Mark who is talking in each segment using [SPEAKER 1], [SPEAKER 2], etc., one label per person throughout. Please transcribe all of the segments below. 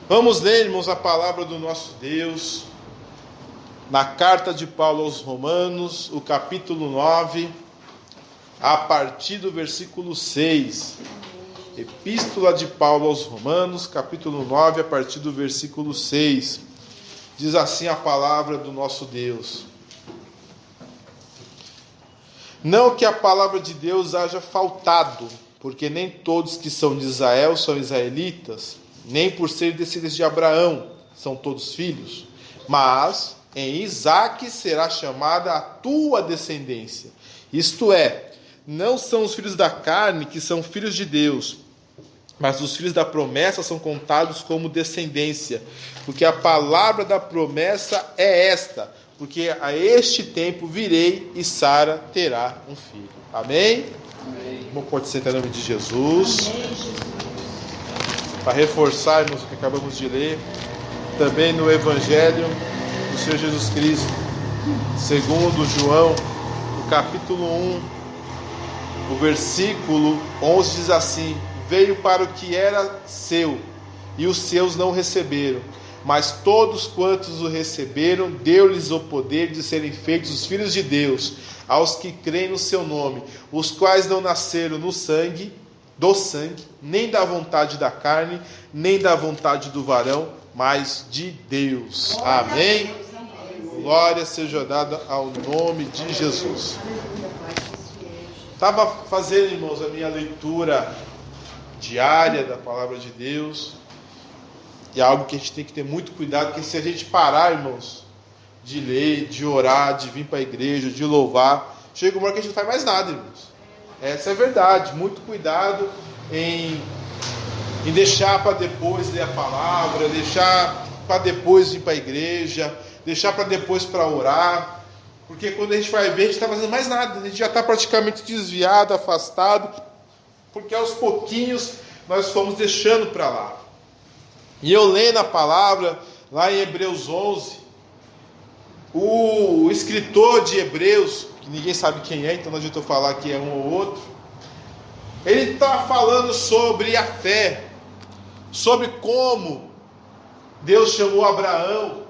[SPEAKER 1] Vamos ler, irmãos, a palavra do nosso Deus, na carta de Paulo aos Romanos, o capítulo 9, a partir do versículo 6. Epístola de Paulo aos Romanos, capítulo 9, a partir do versículo 6. Diz assim a palavra do nosso Deus: Não que a palavra de Deus haja faltado, porque nem todos que são de Israel são israelitas, nem por ser descendentes de Abraão são todos filhos, mas em Isaque será chamada a tua descendência. Isto é, não são os filhos da carne que são filhos de Deus, mas os filhos da promessa são contados como descendência, porque a palavra da promessa é esta: porque a este tempo virei e Sara terá um filho. Amém? Amém. Vamos pode sentar em nome de Jesus. Amém. Para reforçarmos o que acabamos de ler, também no Evangelho do Senhor Jesus Cristo, segundo João, no capítulo 1, o versículo 11 diz assim: Veio para o que era seu, e os seus não o receberam, mas todos quantos o receberam, deu-lhes o poder de serem feitos os filhos de Deus, aos que creem no seu nome, os quais não nasceram do sangue, nem da vontade da carne, nem da vontade do varão, mas de Deus. Amém? Glória seja dada ao nome de Jesus. Estava fazendo, irmãos, a minha leitura diária da palavra de Deus, e é algo que a gente tem que ter muito cuidado, porque se a gente parar, irmãos, de ler, de orar, de vir para a igreja, de louvar, chega uma hora que a gente não faz mais nada, irmãos. Essa é a verdade. Muito cuidado em deixar para depois ler a palavra, deixar para depois ir para a igreja, deixar para depois para orar, porque quando a gente vai ver, a gente está fazendo mais nada, a gente já está praticamente desviado, afastado, porque aos pouquinhos nós fomos deixando para lá. E eu lendo a palavra, lá em Hebreus 11, o escritor de Hebreus, que ninguém sabe quem é, então não adianta eu falar que é um ou outro, ele está falando sobre a fé, sobre como Deus chamou Abraão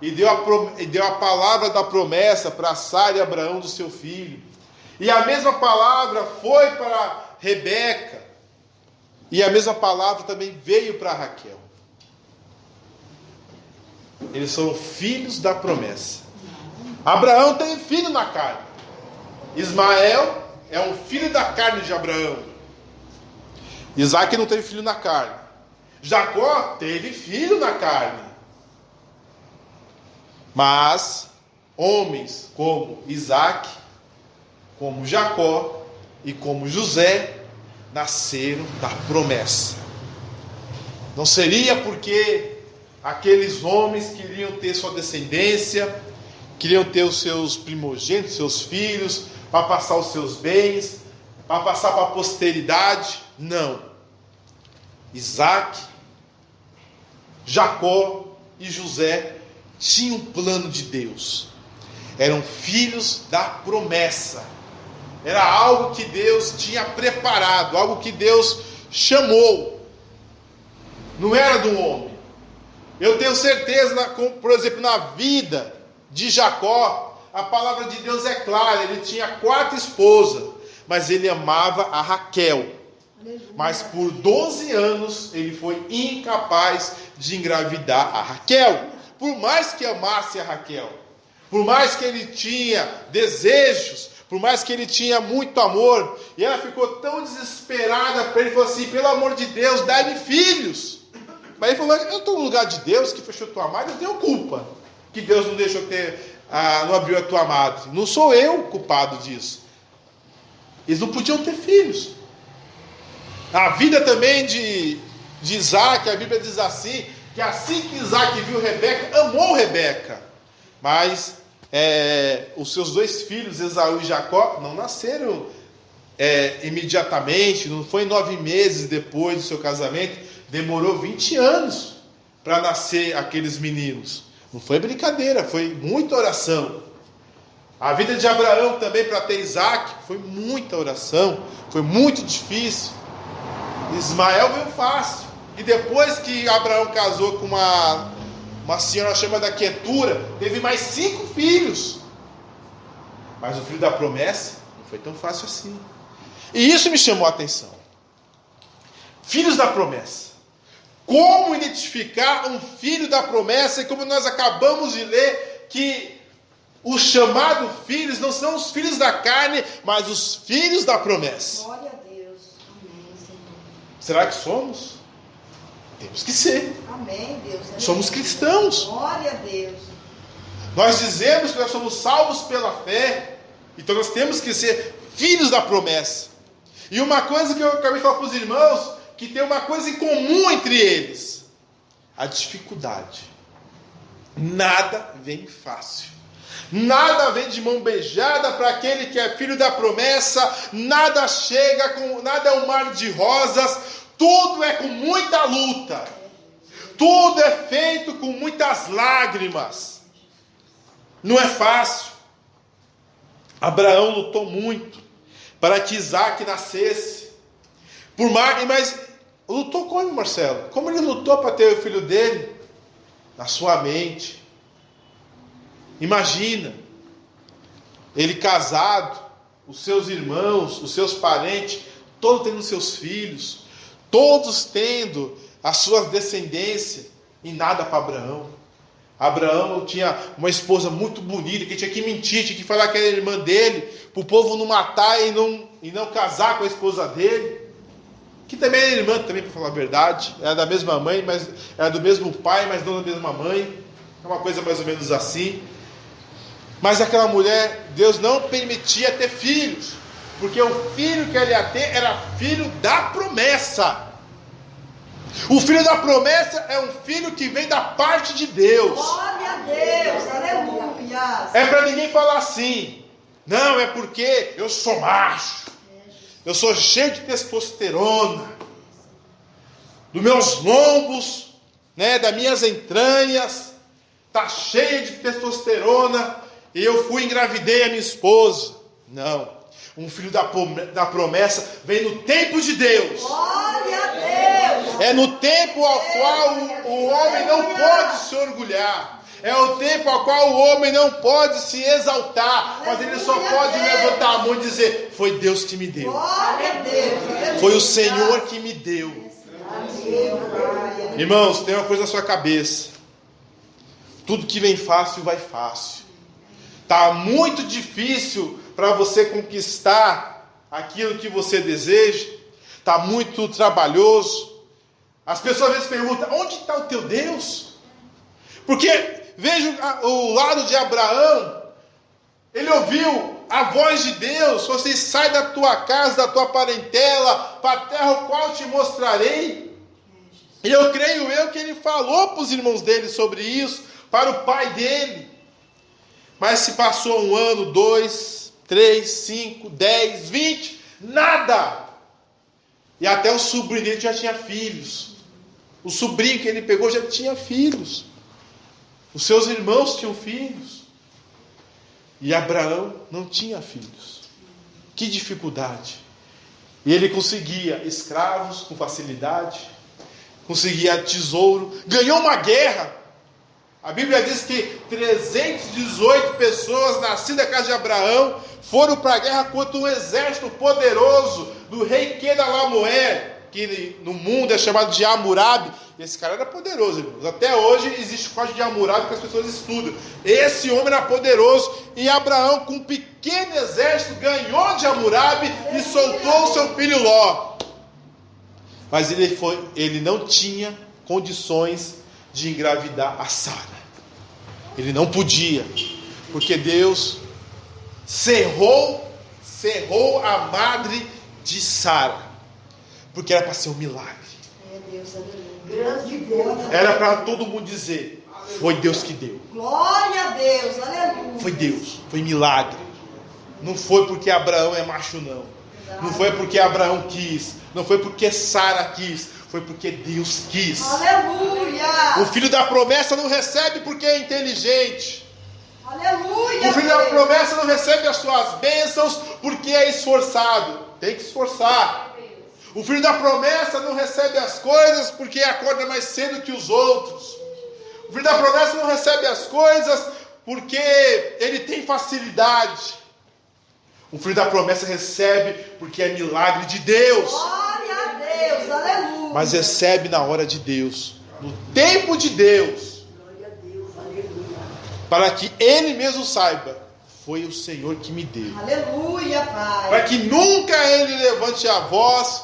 [SPEAKER 1] e deu a palavra da promessa para Sara e Abraão do seu filho, e a mesma palavra foi para Rebeca, e a mesma palavra também veio para Raquel. Eles são filhos da promessa. Abraão tem filho na carne. Ismael é um filho da carne de Abraão. Isaque não teve filho na carne. Jacó teve filho na carne. Mas homens como Isaque, como Jacó e como José nasceram da promessa. Não seria porque aqueles homens queriam ter sua descendência, queriam ter os seus primogênitos, seus filhos, para passar os seus bens, para passar para a posteridade. Não. Isaque, Jacó e José tinham um plano de Deus. Eram filhos da promessa. Era algo que Deus tinha preparado, algo que Deus chamou. Não era do homem. Eu tenho certeza, por exemplo, na vida de Jacó, a palavra de Deus é clara. Ele tinha 4 esposas, mas ele amava a Raquel. Mas por 12 anos ele foi incapaz de engravidar a Raquel. Por mais que amasse a Raquel, por mais que ele tinha desejos, por mais que ele tinha muito amor, e ela ficou tão desesperada para ele, falou assim: pelo amor de Deus, dá-me filhos. Mas ele falou: eu estou no lugar de Deus que fechou tua madre, eu tenho culpa que Deus não deixou não abriu a tua madre. Não sou eu culpado disso. Eles não podiam ter filhos. A vida também de Isaque, a Bíblia diz assim, que assim que Isaque viu Rebeca, amou Rebeca. Mas os seus 2 filhos, Esaú e Jacó, não nasceram imediatamente, não foi 9 meses depois do seu casamento. Demorou 20 anos para nascer aqueles meninos. Não foi brincadeira, foi muita oração. A vida de Abraão também, para ter Isaque, foi muita oração, foi muito difícil. Ismael veio fácil, E depois que Abraão casou com uma senhora chamada Quetura, teve mais 5 filhos. Mas o filho da promessa não foi tão fácil assim. E isso me chamou a atenção. Filhos da promessa. Como identificar um filho da promessa? E como nós acabamos de ler, que os chamados filhos não são os filhos da carne, mas os filhos da promessa.
[SPEAKER 2] Glória a Deus. Amém, Senhor.
[SPEAKER 1] Será que somos? Temos que ser.
[SPEAKER 2] Amém, Deus.
[SPEAKER 1] Somos cristãos.
[SPEAKER 2] Glória a Deus.
[SPEAKER 1] Nós dizemos que nós somos salvos pela fé. Então nós temos que ser filhos da promessa. E uma coisa que eu acabei de falar para os irmãos, que tem uma coisa em comum entre eles: a dificuldade. Nada vem fácil. Nada vem de mão beijada para aquele que é filho da promessa. Nada chega, nada é um mar de rosas. Tudo é com muita luta. Tudo é feito com muitas lágrimas. Não é fácil. Abraão lutou muito para que Isaac nascesse. Mas lutou como, Marcelo? Como ele lutou para ter o filho dele? Na sua mente. Imagina, ele casado, os seus irmãos, os seus parentes, todos tendo seus filhos, todos tendo as suas descendências, e nada para Abraão. Abraão tinha uma esposa muito bonita, que tinha que mentir, tinha que falar que era irmã dele, para o povo não matar e não casar com a esposa dele, que também era irmã, também, para falar a verdade, era da mesma mãe, mas era do mesmo pai, mas não da mesma mãe, é uma coisa mais ou menos assim. Mas aquela mulher, Deus não permitia ter filhos, porque o filho que ela ia ter era filho da promessa. O filho da promessa é um filho que vem da parte de Deus.
[SPEAKER 2] Glória a Deus, aleluia.
[SPEAKER 1] É para ninguém falar assim: não, é porque eu sou macho, eu sou cheio de testosterona, dos meus lombos, das minhas entranhas, está cheio de testosterona, e eu engravidei a minha esposa. Não, um filho da promessa vem no tempo de Deus.
[SPEAKER 2] Glória a Deus.
[SPEAKER 1] É no tempo ao qual o homem não pode se orgulhar. É o tempo ao qual o homem não pode se exaltar, mas ele só pode levantar a mão e dizer: foi Deus que me deu.
[SPEAKER 2] Glória a Deus.
[SPEAKER 1] Foi o Senhor que me deu. Irmãos, tem uma coisa na sua cabeça: tudo que vem fácil vai fácil. Está muito difícil para você conquistar aquilo que você deseja. Está muito trabalhoso. As pessoas às vezes perguntam: onde está o teu Deus? Porque veja o lado de Abraão. Ele ouviu a voz de Deus: você sai da tua casa, da tua parentela, para a terra o qual te mostrarei. E eu creio que ele falou para os irmãos dele sobre isso, para o pai dele. Mas se passou 1 ano, 2, 3, 5, 10, 20, nada. E até o sobrinho dele já tinha filhos. O sobrinho que ele pegou já tinha filhos. Os seus irmãos tinham filhos. E Abraão não tinha filhos. Que dificuldade. E ele conseguia escravos com facilidade. Conseguia tesouro. Ganhou uma guerra. A Bíblia diz que 318 pessoas nascidas da casa de Abraão foram para a guerra contra um exército poderoso do rei Quedorlaomer, que no mundo é chamado de Hammurabi. Esse cara era poderoso, irmãos. Até hoje existe o código de Hammurabi que as pessoas estudam. Esse homem era poderoso, e Abraão, com um pequeno exército, ganhou de Hammurabi e soltou o seu filho Ló. Mas ele não tinha condições de engravidar a Sara. Ele não podia, porque Deus cerrou a madre de Sara, porque era para ser um milagre.
[SPEAKER 2] Grande Deus.
[SPEAKER 1] Era para todo mundo dizer: foi Deus que deu.
[SPEAKER 2] Glória a Deus, aleluia.
[SPEAKER 1] Foi Deus, foi milagre. Não foi porque Abraão é macho, não. Não foi porque Abraão quis, não foi porque Sara quis, foi porque Deus quis.
[SPEAKER 2] Aleluia.
[SPEAKER 1] O filho da promessa não recebe porque é inteligente.
[SPEAKER 2] Aleluia.
[SPEAKER 1] O filho da promessa não recebe as suas bênçãos porque é esforçado. Tem que esforçar. O filho da promessa não recebe as coisas porque acorda mais cedo que os outros. O filho da promessa não recebe as coisas porque ele tem facilidade. O filho da promessa recebe porque é milagre de Deus.
[SPEAKER 2] Glória a Deus, aleluia.
[SPEAKER 1] Mas recebe na hora de Deus, no tempo de Deus.
[SPEAKER 2] Glória a Deus, aleluia.
[SPEAKER 1] Para que ele mesmo saiba, foi o Senhor que me deu.
[SPEAKER 2] Aleluia, Pai.
[SPEAKER 1] Para que nunca ele levante a voz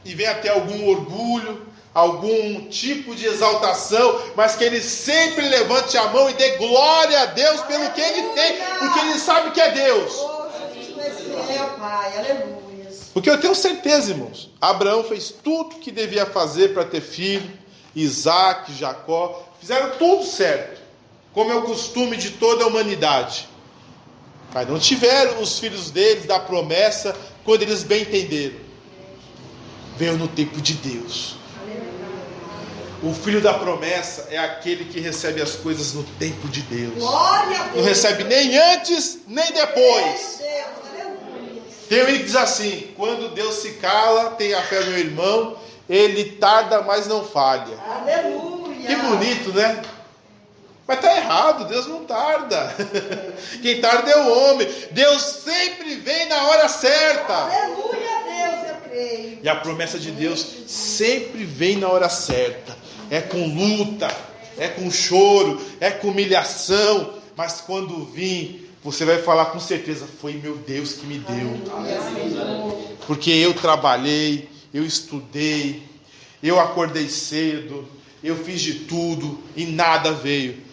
[SPEAKER 1] e venha ter algum orgulho, algum tipo de exaltação, mas que ele sempre levante a mão e dê glória a Deus pelo que ele tem, porque ele sabe que é Deus.
[SPEAKER 2] Oh, Jesus, tu és fiel, Pai, aleluia.
[SPEAKER 1] Porque eu tenho certeza, irmãos, Abraão fez tudo que devia fazer para ter filho, Isaac, Jacó, fizeram tudo certo, como é o costume de toda a humanidade. Mas não tiveram os filhos deles da promessa quando eles bem entenderam. Veio no tempo de Deus. O filho da promessa é aquele que recebe as coisas no tempo de Deus.
[SPEAKER 2] Glória a Deus.
[SPEAKER 1] Não recebe nem antes, nem depois.
[SPEAKER 2] Meu Deus, aleluia.
[SPEAKER 1] Tem um que diz assim: quando Deus se cala, tenha fé, meu irmão, ele tarda, mas não falha.
[SPEAKER 2] Aleluia.
[SPEAKER 1] Que bonito, né? Mas está errado, Deus não tarda. Quem tarda é o homem. Deus sempre vem na hora certa.
[SPEAKER 2] Aleluia, Deus, eu creio.
[SPEAKER 1] E a promessa de Deus sempre vem na hora certa. É com luta, é com choro, é com humilhação. Mas quando vir, você vai falar com certeza: foi meu Deus que me deu. Porque eu trabalhei, eu estudei, eu acordei cedo, eu fiz de tudo e nada veio.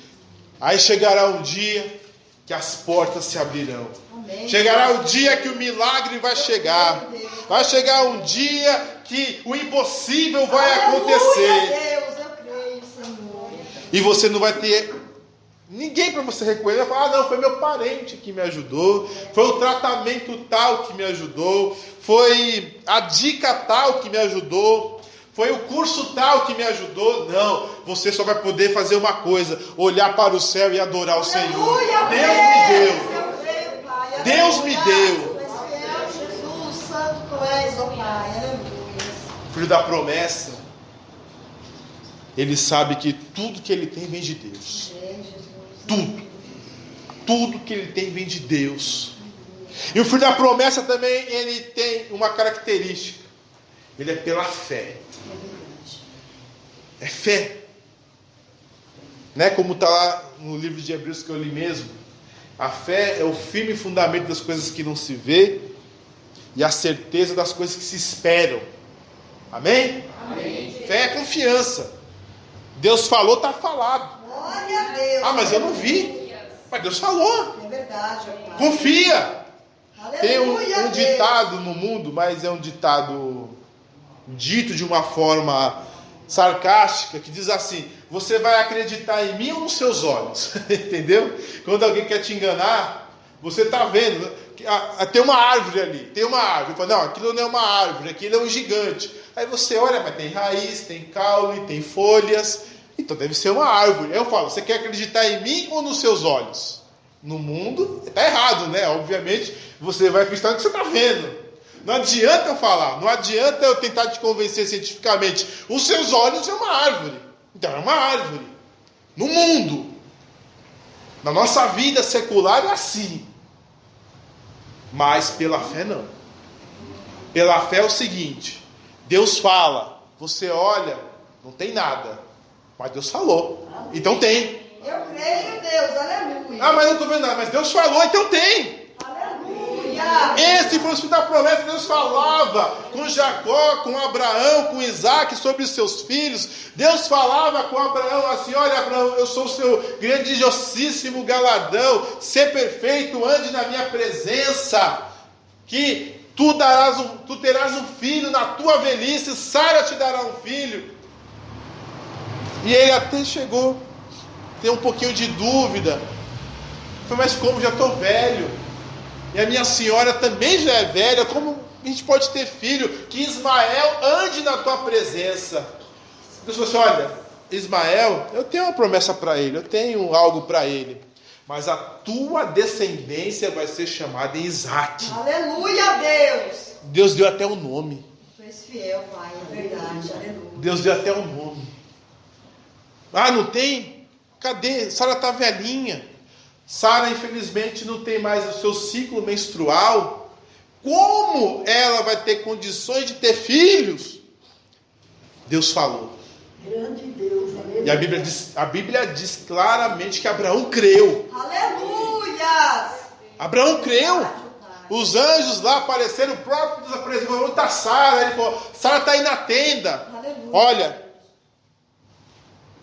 [SPEAKER 1] Aí chegará um dia que as portas se abrirão.
[SPEAKER 2] Amém.
[SPEAKER 1] Chegará o dia que o milagre vai chegar. Vai chegar um dia que o impossível vai acontecer.
[SPEAKER 2] Aleluia, Deus, eu creio, Senhor.
[SPEAKER 1] E você não vai ter ninguém para você reconhecer. Vai falar: ah, não, foi meu parente que me ajudou. Foi o tratamento tal que me ajudou. Foi a dica tal que me ajudou. Foi o curso tal que me ajudou. Não, você só vai poder fazer uma coisa: olhar para o céu e adorar o Senhor. Deus me deu. Deus me deu.
[SPEAKER 2] Jesus, santo tu és, ó Pai. Aleluia.
[SPEAKER 1] Filho da promessa, ele sabe que tudo que ele tem vem de Deus. Tudo que ele tem vem de Deus. E o filho da promessa também, ele tem uma característica: ele é pela fé. É fé. Né? Como está lá no livro de Hebreus que eu li mesmo. A fé é o firme fundamento das coisas que não se vê e a certeza das coisas que se esperam. Amém? Amém. Fé é confiança. Deus falou, está falado.
[SPEAKER 2] Glória a Deus.
[SPEAKER 1] Ah, mas eu não vi. Mas Deus falou.
[SPEAKER 2] É verdade, ó Pai.
[SPEAKER 1] Confia. Tem
[SPEAKER 2] Aleluia,
[SPEAKER 1] um
[SPEAKER 2] Deus.
[SPEAKER 1] ditado no mundo, mas é um ditado dito de uma forma sarcástica, que diz assim: você vai acreditar em mim ou nos seus olhos? Entendeu? Quando alguém quer te enganar, você está vendo, tem uma árvore ali, tem uma árvore. Fala: não, aquilo não é uma árvore, aquilo é um gigante. Aí você olha, mas tem raiz, tem caule, tem folhas, então deve ser uma árvore. Aí eu falo: você quer acreditar em mim ou nos seus olhos? No mundo, está errado, né? Obviamente, você vai acreditar no que você está vendo. Não adianta eu falar, não adianta eu tentar te convencer cientificamente. Os seus olhos é uma árvore. Então é uma árvore. No mundo, na nossa vida secular é assim. Mas pela fé não. Pela fé é o seguinte: Deus fala, você olha, não tem nada. Mas Deus falou, então tem.
[SPEAKER 2] Eu creio, Deus, aleluia.
[SPEAKER 1] Ah, mas eu não estou vendo nada. Mas Deus falou, então tem.
[SPEAKER 2] Aleluia.
[SPEAKER 1] Esse foi o filho da promessa. Deus falava com Jacó, com Abraão, com Isaac sobre os seus filhos. Deus falava com Abraão assim: olha, Abraão, eu sou o seu grandiosíssimo galardão. Ser perfeito, ande na minha presença, que tu terás um filho na tua velhice. Sara te dará um filho. E ele até chegou ter um pouquinho de dúvida. Mas como já estou velho, e a minha senhora também já é velha, como a gente pode ter filho? Que Ismael ande na tua presença. Deus falou assim: olha, Ismael, eu tenho uma promessa para ele, eu tenho algo para ele, mas a tua descendência vai ser chamada Isaac.
[SPEAKER 2] Aleluia, Deus.
[SPEAKER 1] Deus deu até o nome.
[SPEAKER 2] és fiel, Pai, é verdade, aleluia.
[SPEAKER 1] Deus deu até um nome. Ah, não tem? Cadê? Sara está velhinha. Sara, infelizmente, não tem mais o seu ciclo menstrual. Como ela vai ter condições de ter filhos? Deus falou.
[SPEAKER 3] Grande Deus, aleluia.
[SPEAKER 1] E a Bíblia diz claramente que Abraão creu.
[SPEAKER 2] Aleluia!
[SPEAKER 1] Abraão creu. Os anjos lá apareceram, o próprio Deus apareceu e falou: onde está Sara? Ele falou: Sara está aí na tenda.
[SPEAKER 2] Aleluia.
[SPEAKER 1] Olha,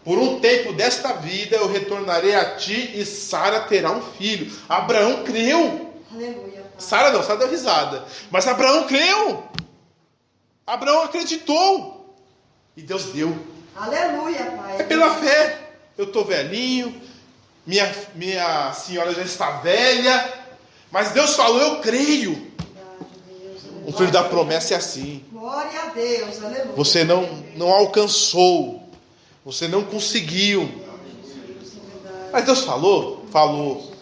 [SPEAKER 1] por um tempo desta vida eu retornarei a ti e Sara terá um filho. Abraão creu.
[SPEAKER 2] Aleluia, Pai.
[SPEAKER 1] Sara deu risada. Mas Abraão creu. Abraão acreditou. E Deus deu.
[SPEAKER 2] Aleluia, Pai.
[SPEAKER 1] É pela fé. Eu estou velhinho. Minha senhora já está velha. Mas Deus falou, eu creio. O filho da promessa é assim.
[SPEAKER 2] Glória a Deus, aleluia.
[SPEAKER 1] Você não alcançou. Você não conseguiu. Mas Deus falou? Falou.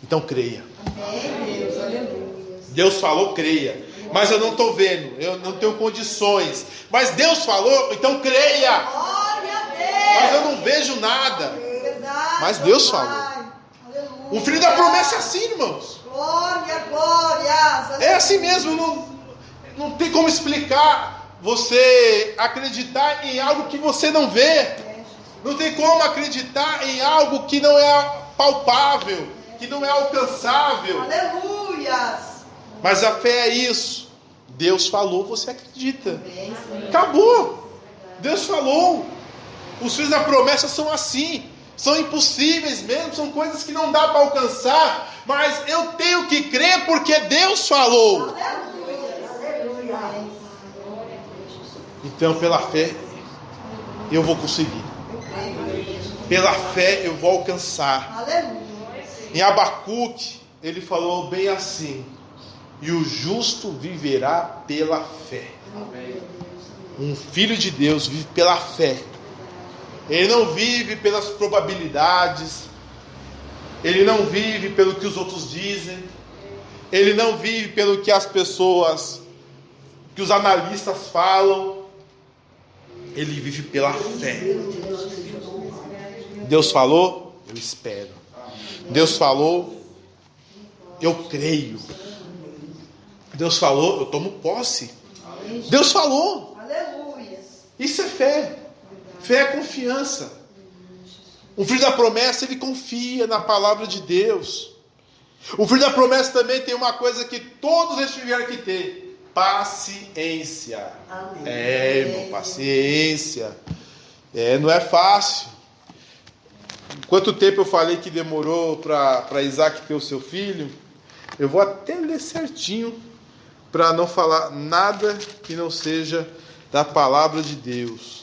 [SPEAKER 1] Então creia.
[SPEAKER 2] Amém, Deus, aleluia.
[SPEAKER 1] Deus falou, creia. Mas eu não estou vendo. Eu não tenho condições. Mas Deus falou, então creia.
[SPEAKER 2] Glória a Deus.
[SPEAKER 1] Mas eu não vejo nada.
[SPEAKER 2] Verdade,
[SPEAKER 1] Mas Deus
[SPEAKER 2] Pai.
[SPEAKER 1] falou.
[SPEAKER 2] Aleluia.
[SPEAKER 1] O filho da promessa é assim, irmãos.
[SPEAKER 2] Glória, glórias.
[SPEAKER 1] É assim mesmo. Não tem como explicar você acreditar em algo que você não vê. Não tem como acreditar em algo que não é palpável, que não é alcançável.
[SPEAKER 2] Aleluias.
[SPEAKER 1] Mas a fé é isso. Deus falou, você acredita.
[SPEAKER 2] Amém, Senhor.
[SPEAKER 1] Acabou. Deus falou. Os filhos da promessa são assim. São impossíveis mesmo, são coisas que não dá para alcançar. Mas eu tenho que crer porque Deus falou.
[SPEAKER 2] Aleluia.
[SPEAKER 1] Então, pela fé, eu vou conseguir. Pela fé, eu vou alcançar.
[SPEAKER 2] Aleluia.
[SPEAKER 1] Em Abacuque, ele falou bem assim: e o justo viverá pela fé. Um filho de Deus vive pela fé. Ele não vive pelas probabilidades. Ele não vive pelo que os outros dizem. Ele não vive pelo que as pessoas, que os analistas falam. Ele vive pela fé. Deus falou, eu espero. Deus falou, eu creio. Deus falou, eu tomo posse. Deus falou.
[SPEAKER 2] Aleluia.
[SPEAKER 1] Isso é fé. Fé é confiança. O filho da promessa, ele confia na palavra de Deus. O filho da promessa também tem uma coisa que todos eles tiveram que ter: paciência.
[SPEAKER 3] Amém.
[SPEAKER 1] Irmão, paciência. Não é fácil. Quanto tempo eu falei que demorou para Isaac ter o seu filho? Eu vou até ler certinho, para não falar nada que não seja da palavra de Deus.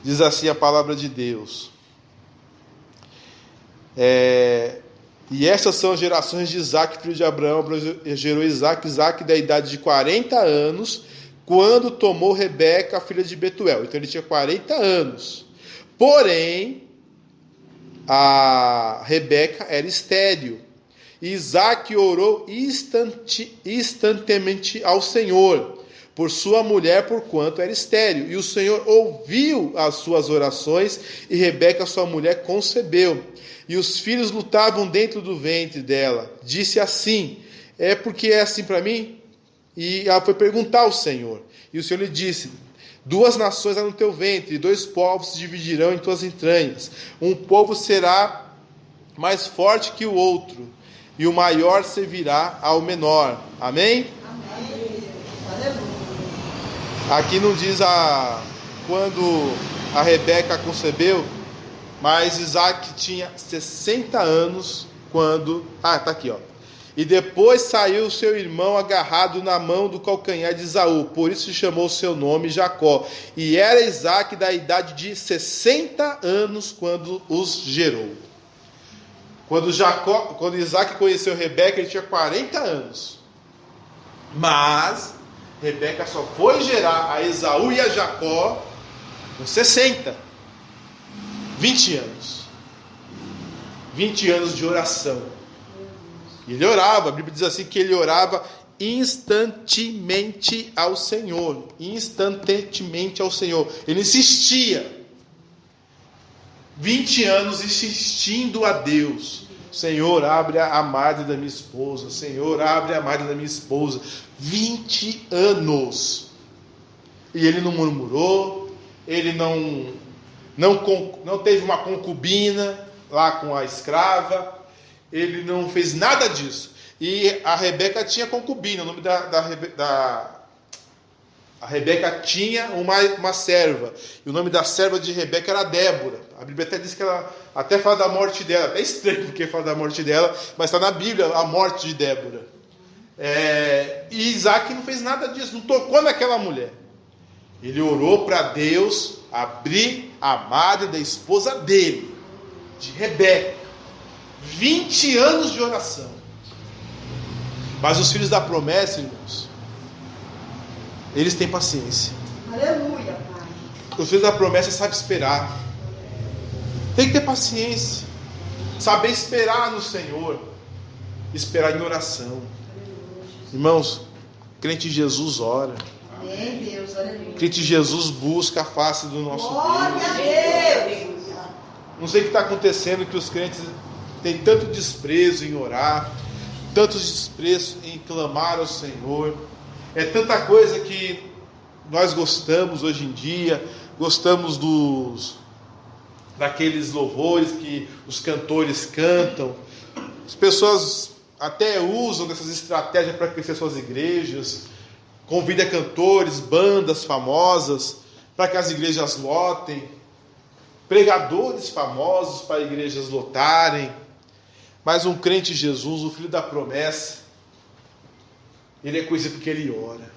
[SPEAKER 1] Diz assim a palavra de Deus. E essas são as gerações de Isaac, filho de Abraão. Abraão gerou Isaac da idade de 40 anos, quando tomou Rebeca, a filha de Betuel. Então ele tinha 40 anos. Porém, a Rebeca era estéril. E Isaac orou instantaneamente ao Senhor por sua mulher, porquanto era estéril. E o Senhor ouviu as suas orações, e Rebeca, sua mulher, concebeu. E os filhos lutavam dentro do ventre dela. Disse assim: é porque é assim para mim? E ela foi perguntar ao Senhor. E o Senhor lhe disse: 2 nações há no teu ventre, e 2 povos se dividirão em tuas entranhas. Um povo será mais forte que o outro, e o maior servirá ao menor. Amém?
[SPEAKER 2] Amém. Aleluia.
[SPEAKER 1] Aqui não diz quando a Rebeca concebeu, mas Isaac tinha 60 anos quando... tá aqui, ó. E depois saiu seu irmão agarrado na mão do calcanhar de Esaú, por isso se chamou seu nome Jacó. E era Isaac da idade de 60 anos quando os gerou. Quando Isaac conheceu Rebeca, ele tinha 40 anos. Mas Rebeca só foi gerar a Esaú e a Jacó com 60. 20 anos. 20 anos de oração. E ele orava, a Bíblia diz assim que ele orava instantemente ao Senhor. Instantemente ao Senhor. Ele insistia. 20 anos insistindo a Deus. Senhor, abre a madre da minha esposa. Senhor, abre a madre da minha esposa. 20 anos. E ele não murmurou. Ele não teve uma concubina lá com a escrava. Ele não fez nada disso. E a Rebeca tinha concubina. O nome a Rebeca tinha uma serva. E o nome da serva de Rebeca era Débora. A Bíblia até diz que ela até fala da morte dela. É estranho porque fala da morte dela, mas está na Bíblia a morte de Débora. E Isaac não fez nada disso, não tocou naquela mulher. Ele orou para Deus abrir a madre da esposa dele, de Rebeca. 20 anos de oração. Mas os filhos da promessa, irmãos, eles têm paciência.
[SPEAKER 2] Aleluia, Pai.
[SPEAKER 1] Os filhos da promessa sabem esperar. Tem que ter paciência. Saber esperar no Senhor. Esperar em oração. Irmãos, crente em Jesus ora.
[SPEAKER 2] Amém, Deus, aleluia.
[SPEAKER 1] Crente em Jesus busca a face do nosso
[SPEAKER 2] Glória
[SPEAKER 1] Deus.
[SPEAKER 2] a Deus.
[SPEAKER 1] Não sei o que está acontecendo, que os crentes têm tanto desprezo em orar, tanto desprezo em clamar ao Senhor. É tanta coisa que nós gostamos hoje em dia, gostamos daqueles louvores que os cantores cantam. As pessoas até usam dessas estratégias para crescer suas igrejas, convida cantores, bandas famosas para que as igrejas lotem, pregadores famosos para igrejas lotarem. Mas um crente em Jesus, o filho da promessa, ele é conhecido porque ele ora.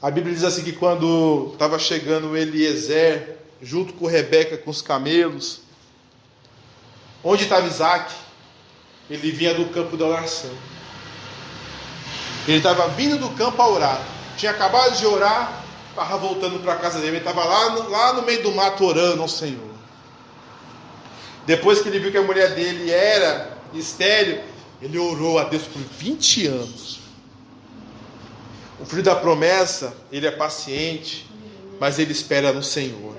[SPEAKER 1] A Bíblia diz assim que quando estava chegando Eliezer, junto com Rebeca, com os camelos, onde estava Isaac, ele vinha do campo da oração. Ele estava vindo do campo a orar. Tinha acabado de orar, estava voltando para a casa dele. Ele estava lá no meio do mato orando ao Senhor. Depois que ele viu que a mulher dele era estéril, ele orou a Deus por 20 anos. O filho da promessa, ele é paciente, mas ele espera no Senhor.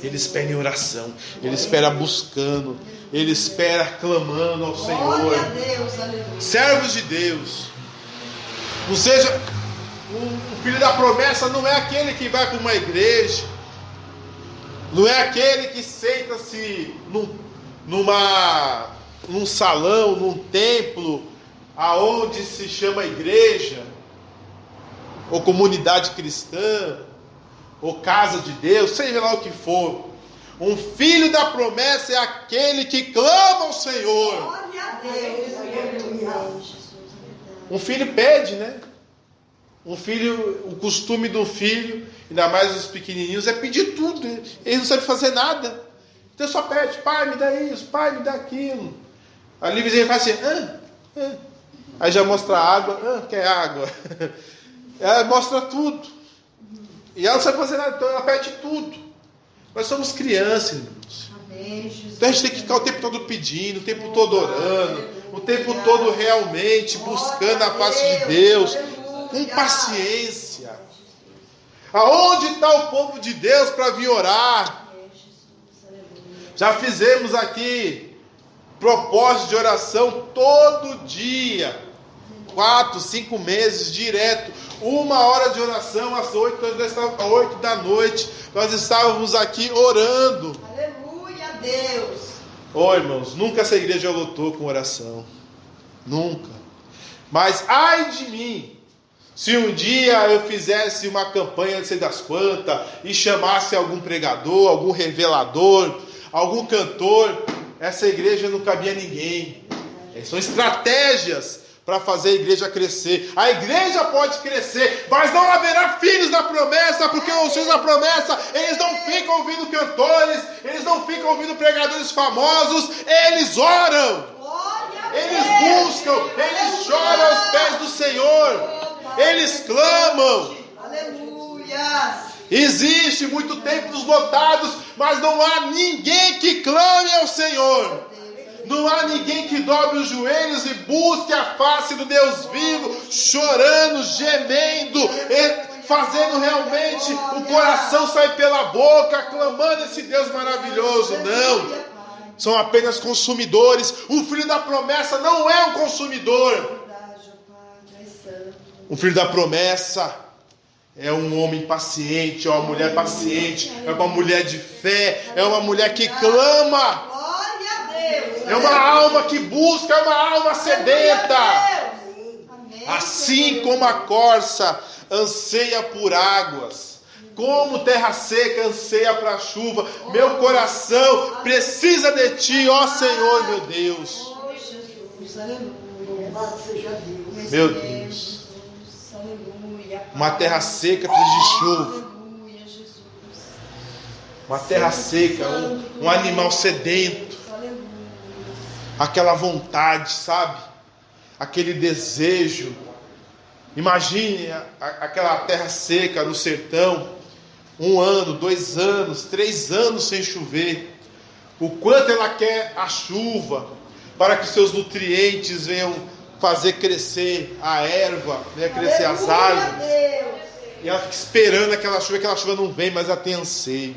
[SPEAKER 1] Ele espera em oração, ele espera buscando, ele espera clamando ao Senhor.
[SPEAKER 2] Glória a Deus, aleluia.
[SPEAKER 1] Servos de Deus. Ou seja, o filho da promessa não é aquele que vai para uma igreja, não é aquele que senta-se num salão, num templo, aonde se chama igreja, ou comunidade cristã, ou casa de Deus, seja lá o que for. Um filho da promessa é aquele que clama ao Senhor.
[SPEAKER 2] Glória a Deus, aleluia.
[SPEAKER 1] Um filho pede, né? Um filho, o costume do filho, ainda mais os pequenininhos, é pedir tudo. Eles não sabem fazer nada. Então só pede: pai, me dá isso, pai, me dá aquilo. Ali o vizinho faz assim: aí já mostra a água. Quer água? Ela mostra tudo. E ela não sabe fazer nada, então ela pede tudo. Nós somos crianças, irmãos. Então a gente tem que ficar o tempo todo pedindo, o tempo todo orando, o tempo todo realmente buscando a face de Deus, com paciência. Aonde está o povo de Deus para vir orar? Já fizemos aqui propósito de oração todo dia, 4, 5 meses direto, 1 hora de oração às 8 da noite, nós estávamos aqui orando.
[SPEAKER 2] Aleluia, Deus.
[SPEAKER 1] Irmãos, nunca essa igreja lotou com oração, nunca. Mas ai de mim, se um dia eu fizesse uma campanha de sei das quantas e chamasse algum pregador, algum revelador, algum cantor, essa igreja não cabia ninguém. São estratégias para fazer a igreja crescer. A igreja pode crescer, mas não haverá filhos da promessa, porque os filhos da promessa, eles não ficam ouvindo cantores, eles não ficam ouvindo pregadores famosos, eles oram, eles buscam, eles choram aos pés do Senhor, eles clamam.
[SPEAKER 2] Aleluia.
[SPEAKER 1] Existe muito templos lotados, mas não há ninguém que clame ao Senhor. Não há ninguém que dobre os joelhos e busque a face do Deus vivo, chorando, gemendo, fazendo realmente o coração sair pela boca, clamando esse Deus maravilhoso. Não, são apenas consumidores. O filho da promessa não é um consumidor. O filho da promessa é um homem paciente, é uma mulher paciente, é uma mulher de fé, é uma mulher que clama. É uma alma que busca, é uma alma sedenta. Assim como a corça anseia por águas, como terra seca anseia para a chuva, meu coração precisa de ti, ó Senhor, meu Deus. Meu Deus. Uma terra seca precisa de chuva. Uma terra seca, um animal sedento. Aquela vontade, sabe? Aquele desejo. Imagine aquela terra seca no sertão. 1 ano, 2 anos, 3 anos sem chover. O quanto ela quer a chuva para que seus nutrientes venham fazer crescer a erva, venha crescer as árvores. E ela fica esperando aquela chuva não vem, mas ela tem anseio.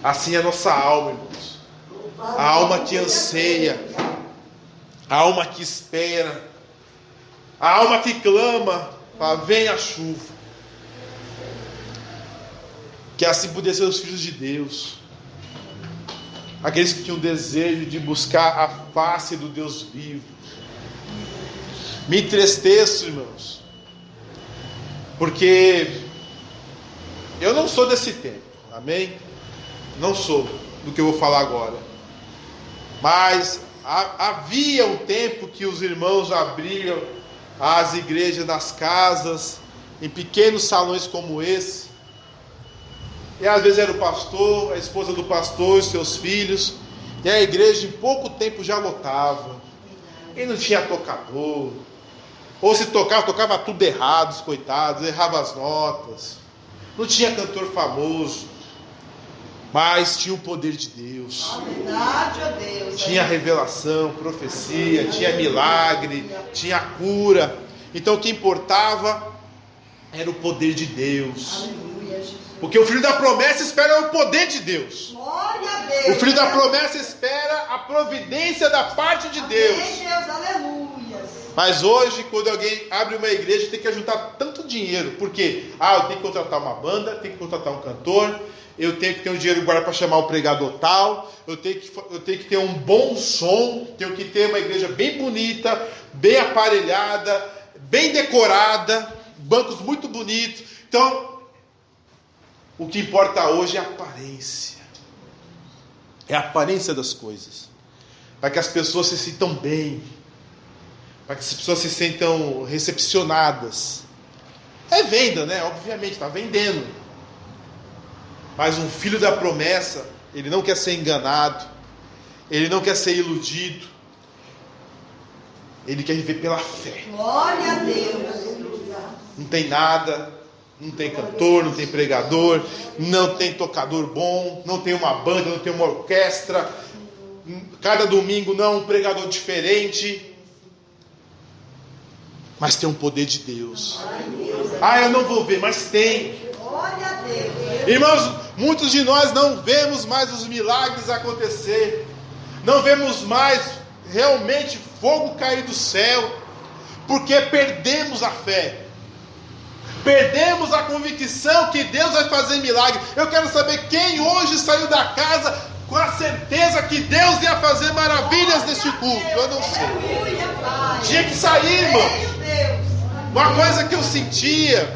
[SPEAKER 1] Assim é a nossa alma, irmãos. A alma que anseia, a alma que espera, a alma que clama, vem a chuva. Que assim pudessem ser os filhos de Deus, aqueles que tinham desejo de buscar a face do Deus vivo. Me entristeço, irmãos, porque eu não sou desse tempo, amém? Não sou do que eu vou falar agora. Mas havia um tempo que os irmãos abriam as igrejas nas casas, em pequenos salões como esse. E às vezes era o pastor, a esposa do pastor, os seus filhos. E a igreja em pouco tempo já lotava. E não tinha tocador. Ou se tocava tudo errado, os coitados, errava as notas. Não tinha cantor famoso. Mas tinha o poder de Deus. Tinha revelação, profecia, tinha milagre, tinha cura. Então o que importava era o poder de Deus. Porque o filho da promessa espera o poder de Deus. O filho da promessa espera a providência da parte de Deus. Mas hoje, quando alguém abre uma igreja, tem que juntar tanto dinheiro. Por quê? Eu tenho que contratar uma banda, tenho que contratar um cantor, eu tenho que ter um dinheiro guardado para chamar o pregador tal, eu tenho que ter um bom som, tenho que ter uma igreja bem bonita, bem aparelhada, bem decorada, bancos muito bonitos. Então, o que importa hoje é a aparência. É a aparência das coisas. Para que as pessoas se sintam bem. Para que as pessoas se sintam recepcionadas. É venda, né? Obviamente, está vendendo. Mas um filho da promessa, ele não quer ser enganado. Ele não quer ser iludido. Ele quer viver pela fé.
[SPEAKER 2] Glória a Deus.
[SPEAKER 1] Não tem nada, não tem cantor, não tem pregador, não tem tocador bom, não tem uma banda, não tem uma orquestra. Cada domingo não, um pregador diferente. Mas tem um poder de Deus. Eu não vou ver, mas tem.
[SPEAKER 2] Glória a Deus.
[SPEAKER 1] Irmãos, muitos de nós não vemos mais os milagres acontecer. Não vemos mais realmente fogo cair do céu. Porque perdemos a fé. Perdemos a convicção que Deus vai fazer milagre. Eu quero saber quem hoje saiu da casa com a certeza que Deus ia fazer maravilhas neste culto. Eu não sei. Tinha que sair, irmão. Uma coisa que eu sentia,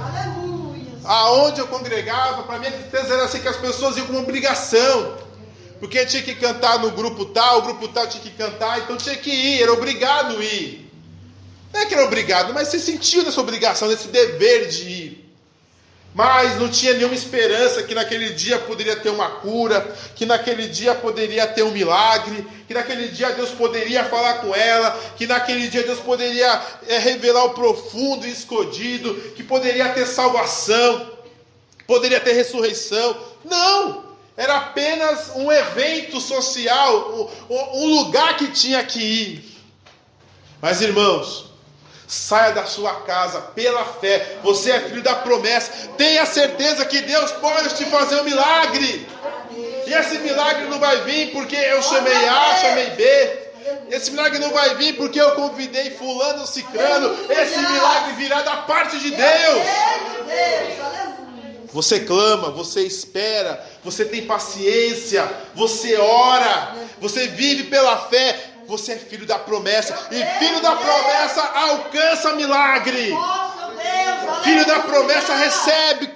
[SPEAKER 1] aonde eu congregava, para mim a tristeza era assim, que as pessoas iam com uma obrigação. Porque tinha que cantar no grupo tal, o grupo tal tinha que cantar, então tinha que ir, era obrigado a ir. Não é que era obrigado, mas se sentiu nessa obrigação, nesse dever de ir. Mas não tinha nenhuma esperança que naquele dia poderia ter uma cura, que naquele dia poderia ter um milagre, que naquele dia Deus poderia falar com ela, que naquele dia Deus poderia revelar o profundo e escondido, que poderia ter salvação, poderia ter ressurreição. Não! Era apenas um evento social, um lugar que tinha que ir. Mas irmãos, saia da sua casa pela fé. Você é filho da promessa. Tenha certeza que Deus pode te fazer um milagre. E esse milagre não vai vir porque eu chamei A, chamei B. Esse milagre não vai vir porque eu convidei fulano, ciclano. Esse milagre virá da parte de Deus. Você clama, você espera, você tem paciência, você ora, você vive pela fé. Você é filho da promessa. E filho da promessa alcança milagre. Filho da promessa recebe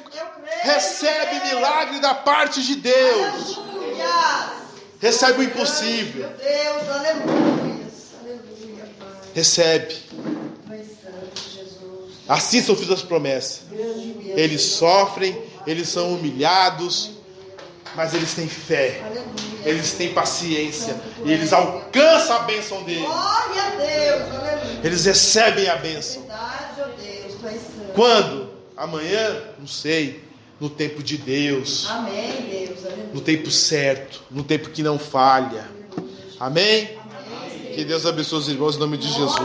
[SPEAKER 1] milagre da parte de Deus. Recebe o impossível. Recebe. Assim são filhos das promessas. Eles sofrem, eles são humilhados, mas eles têm fé. Eles têm paciência. E eles alcançam a bênção dele.
[SPEAKER 2] Glória a Deus, aleluia.
[SPEAKER 1] Eles recebem a bênção.
[SPEAKER 2] Verdade, ó Deus, tu és santo.
[SPEAKER 1] Quando? Amanhã? Não sei. No tempo de Deus.
[SPEAKER 2] Amém, Deus, aleluia.
[SPEAKER 1] No tempo certo. No tempo que não falha. Amém? Que Deus abençoe os irmãos em nome de Jesus.